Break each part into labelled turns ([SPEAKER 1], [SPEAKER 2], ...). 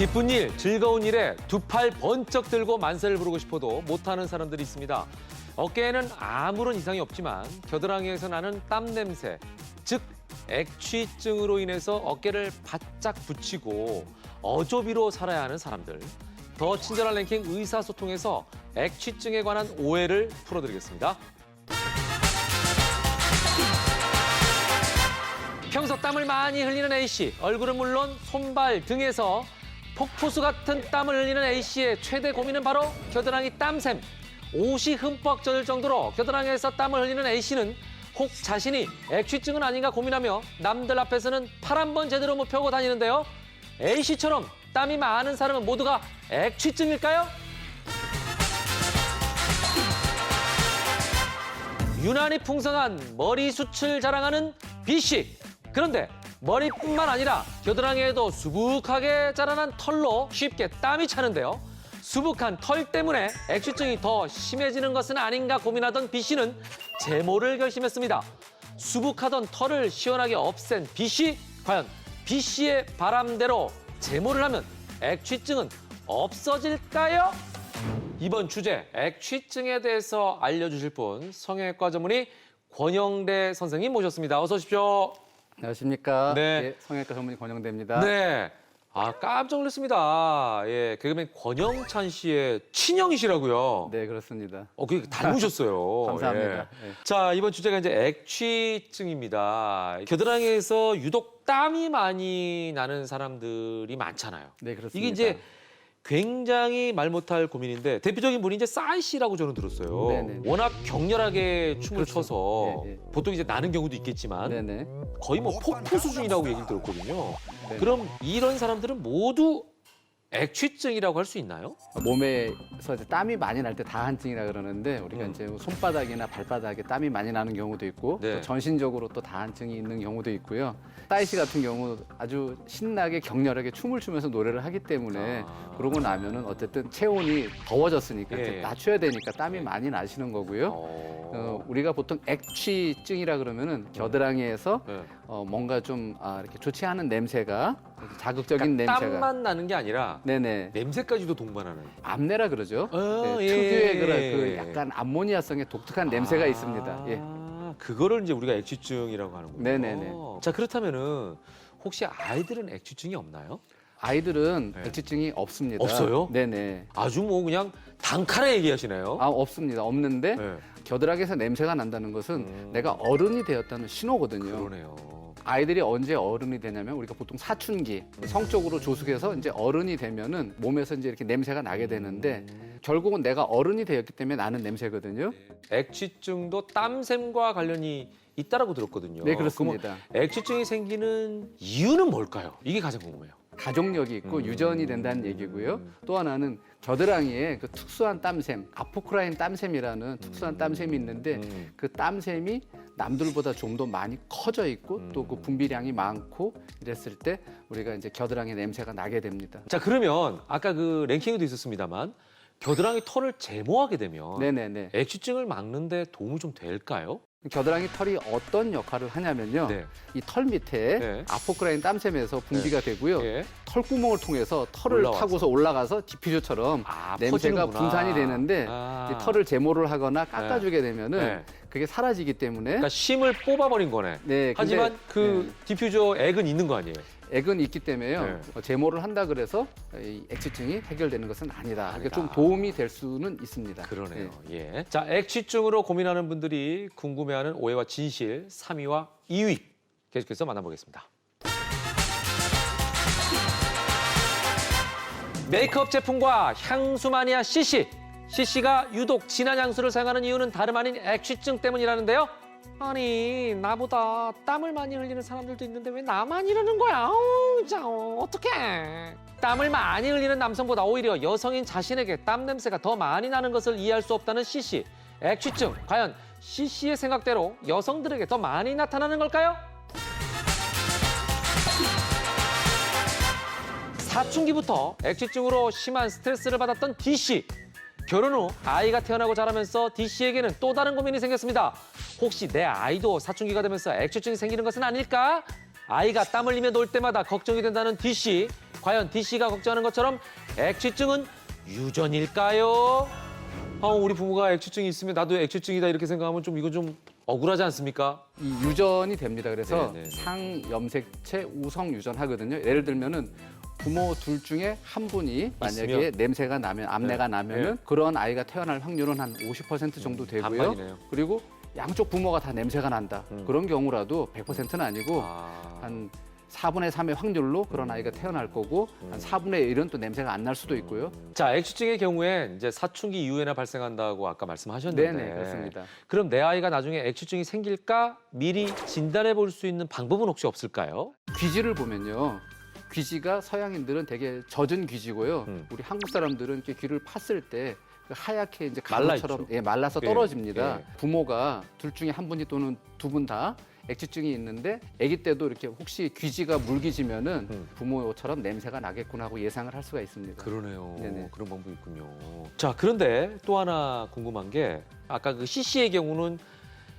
[SPEAKER 1] 기쁜 일, 즐거운 일에 두 팔 번쩍 들고 만세를 부르고 싶어도 못하는 사람들이 있습니다. 어깨에는 아무런 이상이 없지만 겨드랑이에서 나는 땀 냄새, 즉 액취증으로 인해서 어깨를 바짝 붙이고 어조비로 살아야 하는 사람들. 더 친절한 랭킹 의사소통에서 액취증에 관한 오해를 풀어드리겠습니다. 평소 땀을 많이 흘리는 A씨, 얼굴은 물론 손발 등에서 폭포수 같은 땀을 흘리는 A씨의 최대 고민은 바로 겨드랑이 땀샘. 옷이 흠뻑 젖을 정도로 겨드랑이에서 땀을 흘리는 A씨는 혹 자신이 액취증은 아닌가 고민하며 남들 앞에서는 팔 한 번 제대로 못 펴고 다니는데요. A씨처럼 땀이 많은 사람은 모두가 액취증일까요? 유난히 풍성한 머리숱을 자랑하는 B씨. 그런데 머리뿐만 아니라 겨드랑이에도 수북하게 자라난 털로 쉽게 땀이 차는데요. 수북한 털 때문에 액취증이 더 심해지는 것은 아닌가 고민하던 B씨는 제모를 결심했습니다. 수북하던 털을 시원하게 없앤 B씨. 과연 B씨의 바람대로 제모를 하면 액취증은 없어질까요? 이번 주제 액취증에 대해서 알려주실 분 성형외과 전문의 권영대 선생님 모셨습니다. 어서 오십시오.
[SPEAKER 2] 안녕하십니까.
[SPEAKER 1] 네.
[SPEAKER 2] 예, 성형외과 전문의 권영대입니다.
[SPEAKER 1] 네. 아, 깜짝 놀랐습니다. 예, 개그맨 권영찬 씨의 친형이시라고요.
[SPEAKER 2] 네, 그렇습니다.
[SPEAKER 1] 그게 닮으셨어요.
[SPEAKER 2] 감사합니다.
[SPEAKER 1] 예.
[SPEAKER 2] 예.
[SPEAKER 1] 자, 이번 주제가 이제 액취증입니다. 겨드랑이에서 유독 땀이 많이 나는 사람들이 많잖아요.
[SPEAKER 2] 네, 그렇습니다.
[SPEAKER 1] 이게 이제 굉장히 말 못할 고민인데 대표적인 분이 이제 싸이 씨라고 저는 들었어요.
[SPEAKER 2] 네네.
[SPEAKER 1] 워낙 격렬하게 춤을
[SPEAKER 2] 그렇죠.
[SPEAKER 1] 춰서
[SPEAKER 2] 예, 예.
[SPEAKER 1] 보통 이제 나는 경우도 있겠지만
[SPEAKER 2] 네네.
[SPEAKER 1] 거의 뭐 폭포 수준이라고 얘기를 들었거든요.
[SPEAKER 2] 네.
[SPEAKER 1] 그럼 이런 사람들은 모두 액취증이라고 할 수 있나요?
[SPEAKER 2] 몸에서 이제 땀이 많이 날 때 다한증이라 그러는데 우리가 이제 손바닥이나 발바닥에 땀이 많이 나는 경우도 있고
[SPEAKER 1] 네.
[SPEAKER 2] 또 전신적으로 또 다한증이 있는 경우도 있고요. 싸이 씨 같은 경우 아주 신나게 격렬하게 춤을 추면서 노래를 하기 때문에 그러고 나면은 어쨌든 체온이 더워졌으니까
[SPEAKER 1] 예.
[SPEAKER 2] 이제 낮춰야 되니까 땀이 많이 나시는 거고요. 우리가 보통 액취증이라 그러면은 겨드랑이에서
[SPEAKER 1] 네.
[SPEAKER 2] 뭔가 좀 이렇게 좋지 않은 냄새가 자극적인
[SPEAKER 1] 그러니까
[SPEAKER 2] 냄새가
[SPEAKER 1] 땀만 나는 게 아니라
[SPEAKER 2] 네네
[SPEAKER 1] 냄새까지도 동반하는.
[SPEAKER 2] 암내라 그러죠.
[SPEAKER 1] 예.
[SPEAKER 2] 특유의 그 약간 암모니아성의 독특한 냄새가 있습니다. 예.
[SPEAKER 1] 그거를 이제 우리가 액취증이라고 하는군요.
[SPEAKER 2] 네네네.
[SPEAKER 1] 자, 그렇다면은 혹시 아이들은 액취증이 없나요?
[SPEAKER 2] 아이들은
[SPEAKER 1] 네.
[SPEAKER 2] 액취증이 없습니다.
[SPEAKER 1] 없어요?
[SPEAKER 2] 네네.
[SPEAKER 1] 아주 뭐 그냥 단칼에 얘기하시네요.
[SPEAKER 2] 없습니다. 없는데
[SPEAKER 1] 네.
[SPEAKER 2] 겨드랑이에서 냄새가 난다는 것은 내가 어른이 되었다는 신호거든요.
[SPEAKER 1] 그러네요.
[SPEAKER 2] 아이들이 언제 어른이 되냐면 우리가 보통 사춘기, 성적으로 조숙해서 이제 어른이 되면은 몸에서 이제 이렇게 냄새가 나게 되는데 결국은 내가 어른이 되었기 때문에 나는 냄새거든요.
[SPEAKER 1] 액취증도 땀샘과 관련이 있다라고 들었거든요.
[SPEAKER 2] 네, 그렇습니다.
[SPEAKER 1] 그럼 액취증이 생기는 이유는 뭘까요? 이게 가장 궁금해요.
[SPEAKER 2] 가족력이 있고 유전이 된다는 얘기고요. 또 하나는 겨드랑이에 그 특수한 땀샘, 아포크라인 땀샘이라는 특수한 땀샘이 있는데 그 땀샘이 남들보다 좀 더 많이 커져 있고 또 그 분비량이 많고 이랬을 때 우리가 이제 겨드랑이 냄새가 나게 됩니다.
[SPEAKER 1] 자, 그러면 아까 그 랭킹에도 있었습니다만 겨드랑이 털을 제모하게 되면
[SPEAKER 2] 네네네.
[SPEAKER 1] 액취증을 막는 데 도움이 좀 될까요?
[SPEAKER 2] 겨드랑이 털이 어떤 역할을 하냐면요.
[SPEAKER 1] 네.
[SPEAKER 2] 이 털 밑에
[SPEAKER 1] 네.
[SPEAKER 2] 아포크라인 땀샘에서 분비가 되고요.
[SPEAKER 1] 예.
[SPEAKER 2] 털구멍을 통해서 털을
[SPEAKER 1] 올라와서.
[SPEAKER 2] 타고서 올라가서 디퓨저처럼 냄새가
[SPEAKER 1] 퍼지는구나.
[SPEAKER 2] 분산이 되는데 이 털을 제모를 하거나 깎아주게 되면은
[SPEAKER 1] 네.
[SPEAKER 2] 그게 사라지기 때문에
[SPEAKER 1] 그러니까 심을 뽑아버린 거네.
[SPEAKER 2] 네, 근데-
[SPEAKER 1] 하지만 그 디퓨저 액은 있는 거 아니에요?
[SPEAKER 2] 액은 있기 때문에요.
[SPEAKER 1] 네.
[SPEAKER 2] 제모를 한다 그래서 이 액취증이 해결되는 것은 아니다. 그러니까
[SPEAKER 1] 아니다.
[SPEAKER 2] 좀 도움이 될 수는 있습니다.
[SPEAKER 1] 그러네요.
[SPEAKER 2] 네.
[SPEAKER 1] 예. 자, 액취증으로 고민하는 분들이 궁금해하는 오해와 진실 3위와 2위 계속해서 만나보겠습니다. 메이크업 제품과 향수 마니아 CC. CC가 유독 진한 향수를 사용하는 이유는 다름 아닌 액취증 때문이라는데요. 아니, 나보다 땀을 많이 흘리는 사람들도 있는데 왜 나만 이러는 거야? 진짜 어떡해. 땀을 많이 흘리는 남성보다 오히려 여성인 자신에게 땀 냄새가 더 많이 나는 것을 이해할 수 없다는 CC. 액취증, 과연 CC의 생각대로 여성들에게 더 많이 나타나는 걸까요? 사춘기부터 액취증으로 심한 스트레스를 받았던 D씨. 결혼 후 아이가 태어나고 자라면서 D씨에게는 또 다른 고민이 생겼습니다. 혹시 내 아이도 사춘기가 되면서 액취증이 생기는 것은 아닐까? 아이가 땀 흘리며 놀 때마다 걱정이 된다는 D씨. 과연 DC가 걱정하는 것처럼 액취증은 유전일까요? 우리 부모가 액취증이 있으면 나도 액취증이다 이렇게 생각하면 좀 이거 좀 억울하지 않습니까?
[SPEAKER 2] 이 유전이 됩니다. 그래서
[SPEAKER 1] 네네네.
[SPEAKER 2] 상염색체 우성 유전 하거든요. 예를 들면은 부모 둘 중에 한 분이 만약에
[SPEAKER 1] 있으면?
[SPEAKER 2] 냄새가 나면 암내가
[SPEAKER 1] 네.
[SPEAKER 2] 나면은
[SPEAKER 1] 네.
[SPEAKER 2] 그런 아이가 태어날 확률은 한 50% 정도 되고요.
[SPEAKER 1] 반반이네요.
[SPEAKER 2] 그리고 양쪽 부모가 다 냄새가 난다. 그런 경우라도 100%는 아니고 한 4분의 3의 확률로 그런 아이가 태어날 거고 한 4분의 1은 또 냄새가 안 날 수도 있고요.
[SPEAKER 1] 자, 액취증의 경우에 이제 사춘기 이후에나 발생한다고 아까 말씀하셨는데.
[SPEAKER 2] 네네, 그렇습니다.
[SPEAKER 1] 그럼 내 아이가 나중에 액취증이 생길까 미리 진단해 볼 수 있는 방법은 혹시 없을까요?
[SPEAKER 2] 귀지를 보면요. 귀지가 서양인들은 되게 젖은 귀지고요. 우리 한국 사람들은 이렇게 귀를 팠을 때 그 하얗게 이제 가루처럼 말라서
[SPEAKER 1] 예,
[SPEAKER 2] 떨어집니다.
[SPEAKER 1] 예.
[SPEAKER 2] 부모가 둘 중에 한 분이 또는 두 분 다 액취증이 있는데 아기 때도 이렇게 혹시 귀지가 물기지면은 부모처럼 냄새가 나겠구나 하고 예상을 할 수가 있습니다.
[SPEAKER 1] 그러네요.
[SPEAKER 2] 네네.
[SPEAKER 1] 그런 방법이 있군요. 자, 그런데 또 하나 궁금한 게 아까 그 CC의 경우는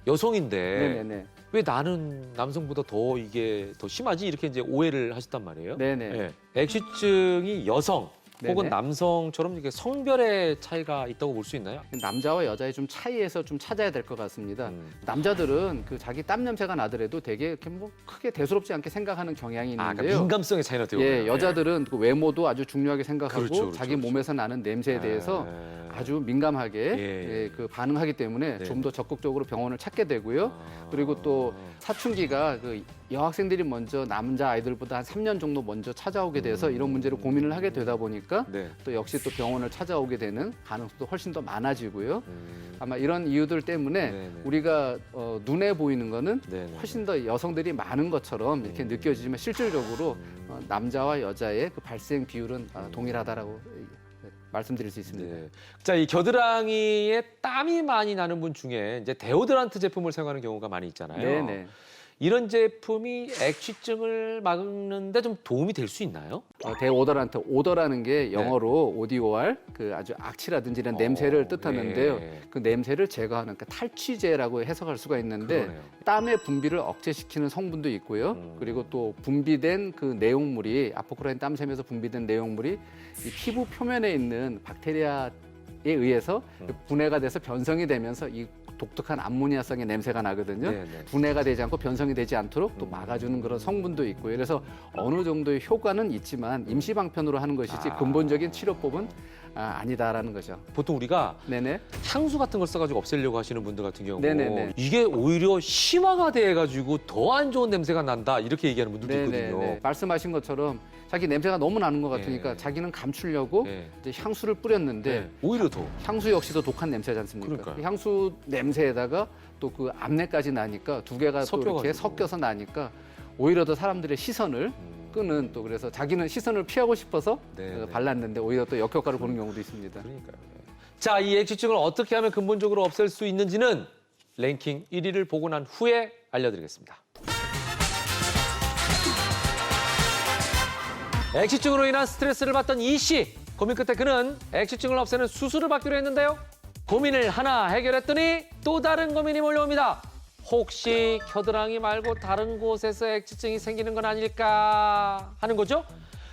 [SPEAKER 1] 여성인데
[SPEAKER 2] 네네네.
[SPEAKER 1] 왜 나는 남성보다 더 이게 더 심하지? 이렇게 이제 오해를 하셨단 말이에요.
[SPEAKER 2] 네네.
[SPEAKER 1] 예. 액취증이 여성 혹은
[SPEAKER 2] 네네.
[SPEAKER 1] 남성처럼 이렇게 성별의 차이가 있다고 볼 수 있나요?
[SPEAKER 2] 남자와 여자의 좀 차이에서 좀 찾아야 될 것 같습니다. 남자들은 그 자기 땀 냄새가 나더라도 되게 이렇게 뭐 크게 대수롭지 않게 생각하는 경향이
[SPEAKER 1] 그러니까
[SPEAKER 2] 있는데요.
[SPEAKER 1] 민감성의 차이는 어떻게 보나요?
[SPEAKER 2] 예, 여자들은 그 외모도 아주 중요하게 생각하고
[SPEAKER 1] 그렇죠,
[SPEAKER 2] 자기 몸에서 나는 냄새에 대해서 아주 민감하게
[SPEAKER 1] 예.
[SPEAKER 2] 그 반응하기 때문에
[SPEAKER 1] 네.
[SPEAKER 2] 좀 더 적극적으로 병원을 찾게 되고요. 그리고 또 사춘기가 그 여학생들이 먼저 남자 아이들보다 한 3년 정도 먼저 찾아오게 돼서 이런 문제를 고민을 하게 되다 보니까
[SPEAKER 1] 네.
[SPEAKER 2] 또 역시 또 병원을 찾아오게 되는 가능성도 훨씬 더 많아지고요. 아마 이런 이유들 때문에
[SPEAKER 1] 네네.
[SPEAKER 2] 우리가 눈에 보이는 거는
[SPEAKER 1] 네네.
[SPEAKER 2] 훨씬 더 여성들이 많은 것처럼 이렇게 느껴지지만 실질적으로 남자와 여자의 그 발생 비율은 동일하다라고 말씀드릴 수 있습니다.
[SPEAKER 1] 네. 자, 이 겨드랑이에 땀이 많이 나는 분 중에 이제 데오드란트 제품을 사용하는 경우가 많이 있잖아요.
[SPEAKER 2] 네네.
[SPEAKER 1] 이런 제품이 액취증을 막는데 좀 도움이 될 수 있나요?
[SPEAKER 2] 데오더란트, 오더라는 게 영어로 ODOR, 그 아주 악취라든지 이런 냄새를 뜻하는데요.
[SPEAKER 1] 예.
[SPEAKER 2] 그 냄새를 제거하는 그 탈취제라고 해석할 수가 있는데
[SPEAKER 1] 그러네요.
[SPEAKER 2] 땀의 분비를 억제시키는 성분도 있고요. 그리고 또 분비된 그 내용물이 아포크라인 땀샘에서 분비된 내용물이 이 피부 표면에 있는 박테리아에 의해서 분해가 돼서 변성이 되면서 이 독특한 암모니아성의 냄새가 나거든요.
[SPEAKER 1] 네네.
[SPEAKER 2] 분해가 되지 않고 변성이 되지 않도록 또 막아주는 그런 성분도 있고요. 그래서 어느 정도의 효과는 있지만 임시방편으로 하는 것이지 근본적인 치료법은 아니다라는 거죠.
[SPEAKER 1] 보통 우리가
[SPEAKER 2] 네네.
[SPEAKER 1] 향수 같은 걸 써가지고 없애려고 하시는 분들 같은 경우
[SPEAKER 2] 네네네.
[SPEAKER 1] 이게 오히려 심화가 돼가지고 더 안 좋은 냄새가 난다 이렇게 얘기하는 분들도 있거든요.
[SPEAKER 2] 네네네. 말씀하신 것처럼 자기 냄새가 너무 나는 것 같으니까
[SPEAKER 1] 네.
[SPEAKER 2] 자기는 감추려고
[SPEAKER 1] 네.
[SPEAKER 2] 이제 향수를 뿌렸는데
[SPEAKER 1] 네. 오히려 더.
[SPEAKER 2] 향수 역시도 독한 냄새지 않습니까?
[SPEAKER 1] 그러니까요.
[SPEAKER 2] 그 향수 냄새에다가 또 그 암내까지 나니까 두 개가 또
[SPEAKER 1] 섞여가지고.
[SPEAKER 2] 이렇게 섞여서 나니까 오히려 더 사람들의 시선을 끄는 또 그래서 자기는 시선을 피하고 싶어서
[SPEAKER 1] 네, 네.
[SPEAKER 2] 발랐는데 오히려 또 역효과를 보는 경우도 있습니다.
[SPEAKER 1] 그러니까요. 자, 이 액취증을 어떻게 하면 근본적으로 없앨 수 있는지는 랭킹 1위를 보고 난 후에 알려드리겠습니다. 액취증으로 인한 스트레스를 받던 이 씨. 고민 끝에 그는 액취증을 없애는 수술을 받기로 했는데요. 고민을 하나 해결했더니 또 다른 고민이 몰려옵니다. 혹시 겨드랑이 말고 다른 곳에서 액취증이 생기는 건 아닐까 하는 거죠.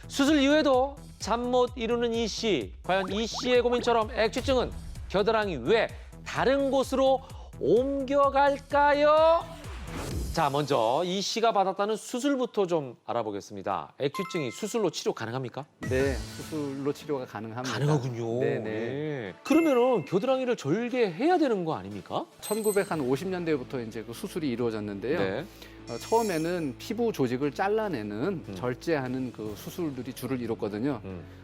[SPEAKER 1] 수술 이후에도 잠 못 이루는 이 씨. 과연 이 씨의 고민처럼 액취증은 겨드랑이 외 다른 곳으로 옮겨갈까요? 자, 먼저 이 씨가 받았다는 수술부터 좀 알아보겠습니다. 액취증이 수술로 치료 가능합니까?
[SPEAKER 2] 네, 수술로 치료가 가능합니다.
[SPEAKER 1] 가능하군요.
[SPEAKER 2] 네네.
[SPEAKER 1] 네. 그러면은 겨드랑이를 절개해야 되는 거 아닙니까?
[SPEAKER 2] 1950년대부터 이제 그 수술이 이루어졌는데요.
[SPEAKER 1] 네.
[SPEAKER 2] 처음에는 피부 조직을 잘라내는 절제하는 그 수술들이 주를 이뤘거든요.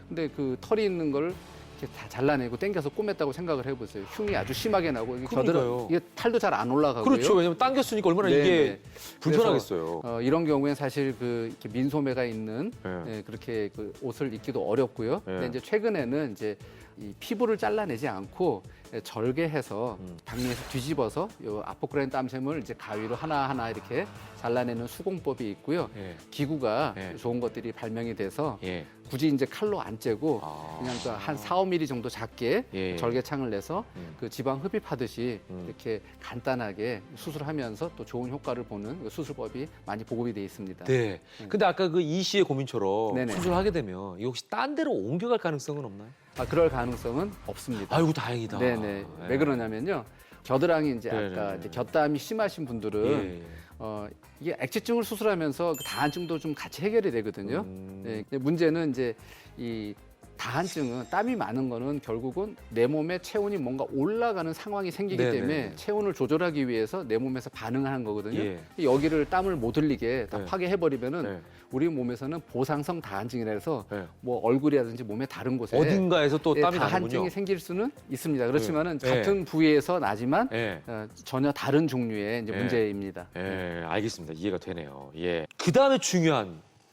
[SPEAKER 2] 근데 그 털이 있는 걸 이렇게 다 잘라내고 당겨서 꼬맸다고 생각을 해보세요. 흉이 아주 심하게 나고 이게
[SPEAKER 1] 그러니까요.
[SPEAKER 2] 이게 탈도 잘 안 올라가고요.
[SPEAKER 1] 그렇죠. 왜냐면 당겼으니까 얼마나
[SPEAKER 2] 네네.
[SPEAKER 1] 이게 불편하겠어요.
[SPEAKER 2] 그래서, 이런 경우엔 사실 그 이렇게 민소매가 있는
[SPEAKER 1] 네.
[SPEAKER 2] 그렇게 그 옷을 입기도 어렵고요.
[SPEAKER 1] 네.
[SPEAKER 2] 근데 이제 최근에는 이제 이 피부를 잘라내지 않고 절개해서 당면에서 뒤집어서 요 아포크라인 땀샘을 이제 가위로 하나하나 이렇게 잘라내는 수공법이 있고요.
[SPEAKER 1] 예.
[SPEAKER 2] 기구가
[SPEAKER 1] 예.
[SPEAKER 2] 좋은 것들이 발명이 돼서
[SPEAKER 1] 예.
[SPEAKER 2] 굳이 이제 칼로 안 째고
[SPEAKER 1] 아.
[SPEAKER 2] 그냥 그 한 4, 5mm 정도 작게
[SPEAKER 1] 예.
[SPEAKER 2] 절개창을 내서 그 지방 흡입하듯이 이렇게 간단하게 수술하면서 또 좋은 효과를 보는 그 수술법이 많이 보급이 돼 있습니다.
[SPEAKER 1] 네. 근데 아까 그 이 씨의 고민처럼
[SPEAKER 2] 네네.
[SPEAKER 1] 수술하게 되면 이거 혹시 딴 데로 옮겨갈 가능성은 없나요?
[SPEAKER 2] 그럴 가능성은 없습니다.
[SPEAKER 1] 아이고 다행이다.
[SPEAKER 2] 네네. 왜 그러냐면요. 겨드랑이 이제 아까
[SPEAKER 1] 네네네.
[SPEAKER 2] 이제 곁담이 심하신 분들은
[SPEAKER 1] 예.
[SPEAKER 2] 이게 액취증을 수술하면서 그 다한증도 좀 같이 해결이 되거든요. 네, 근데 문제는 이제 이 다한증은 땀이 많은 거는 결국은 내 몸에 체온이 뭔가 올라가는 상황이 생기기
[SPEAKER 1] 네네네.
[SPEAKER 2] 때문에 체온을 조절하기 위해서 내 몸에서 반응을 하는 거거든요.
[SPEAKER 1] 예.
[SPEAKER 2] 여기를 땀을 못 흘리게 다
[SPEAKER 1] 네.
[SPEAKER 2] 파괴해버리면은
[SPEAKER 1] 네.
[SPEAKER 2] 우리 몸에서는 보상성 다한증이라 해서
[SPEAKER 1] 네.
[SPEAKER 2] 뭐 얼굴이라든지 몸의 다른 곳에
[SPEAKER 1] 어딘가에서 또
[SPEAKER 2] 예,
[SPEAKER 1] 땀이 나는군요.
[SPEAKER 2] 다한증이 생길 수는 있습니다. 그렇지만은
[SPEAKER 1] 네.
[SPEAKER 2] 같은 부위에서 나지만
[SPEAKER 1] 예.
[SPEAKER 2] 전혀 다른 종류의 이제
[SPEAKER 1] 예.
[SPEAKER 2] 문제입니다.
[SPEAKER 1] 예, 알겠습니다. 이해가 되네요. 예. 그 다음에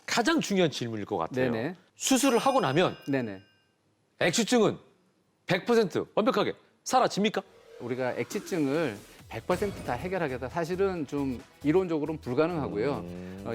[SPEAKER 1] 가장 중요한 질문일 것 같아요.
[SPEAKER 2] 네네.
[SPEAKER 1] 수술을 하고 나면
[SPEAKER 2] 네네.
[SPEAKER 1] 액취증은 100% 완벽하게 사라집니까?
[SPEAKER 2] 우리가 액취증을 100% 다 해결하겠다. 사실은 좀 이론적으로는 불가능하고요.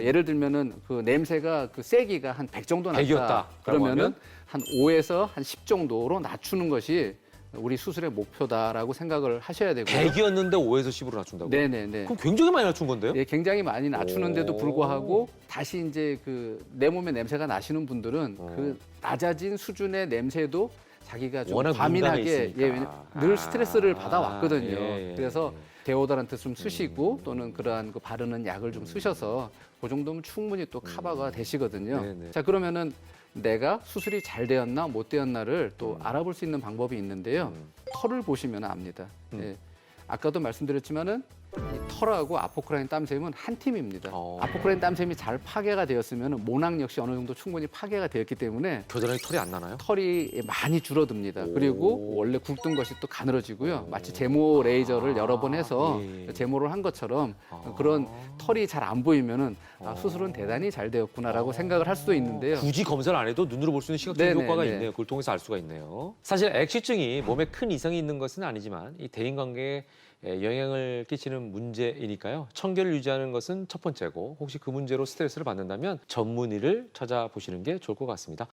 [SPEAKER 2] 예를 들면은 그 냄새가 그 세기가 한 100 정도 났다.
[SPEAKER 1] 100이었다.
[SPEAKER 2] 그러면은 한 5에서 한 10 정도로 낮추는 것이 우리 수술의 목표다라고 생각을 하셔야 되고요.
[SPEAKER 1] 100이었는데 5에서 10으로 낮춘다고요?
[SPEAKER 2] 네네네.
[SPEAKER 1] 그럼 굉장히 많이 낮춘 건데요?
[SPEAKER 2] 예, 굉장히 많이 낮추는데도
[SPEAKER 1] 오.
[SPEAKER 2] 불구하고 다시 이제 그 내 몸에 냄새가 나시는 분들은 그 낮아진 수준의 냄새도 자기가 좀
[SPEAKER 1] 워낙
[SPEAKER 2] 과민하게
[SPEAKER 1] 민감해 있으니까.
[SPEAKER 2] 늘 스트레스를 받아왔거든요.
[SPEAKER 1] 예, 예,
[SPEAKER 2] 그래서
[SPEAKER 1] 예.
[SPEAKER 2] 데오더란트 좀 쓰시고 또는 그러한 그 바르는 약을 좀 쓰셔서 그 정도면 충분히 또 커버가 되시거든요.
[SPEAKER 1] 네네.
[SPEAKER 2] 자, 그러면은 내가 수술이 잘 되었나 못 되었나를 또 알아볼 수 있는 방법이 있는데요. 털을 보시면 압니다. 예. 아까도 말씀드렸지만은 이 털하고 아포크라인 땀샘은 한 팀입니다. 아포크라인 땀샘이 잘 파괴가 되었으면 모낭 역시 어느 정도 충분히 파괴가 되었기 때문에
[SPEAKER 1] 겨드랑이 털이 안 나나요?
[SPEAKER 2] 털이 많이 줄어듭니다. 그리고 원래 굵던 것이 또 가늘어지고요. 마치 제모 레이저를 여러 번 해서
[SPEAKER 1] 예.
[SPEAKER 2] 제모를 한 것처럼 그런 털이 잘 안 보이면은 수술은 대단히 잘 되었구나라고 생각을 할 수도 있는데요.
[SPEAKER 1] 굳이 검사를 안 해도 눈으로 볼 수 있는 시각적인
[SPEAKER 2] 네네,
[SPEAKER 1] 효과가
[SPEAKER 2] 네.
[SPEAKER 1] 있네요. 그걸 통해서 알 수가 있네요. 사실 액취증이 몸에 큰 이상이 있는 것은 아니지만 이 대인관계에 영향을 끼치는 문제이니까요. 청결을 유지하는 것은 첫 번째고 혹시 그 문제로 스트레스를 받는다면 전문의를 찾아보시는 게 좋을 것 같습니다.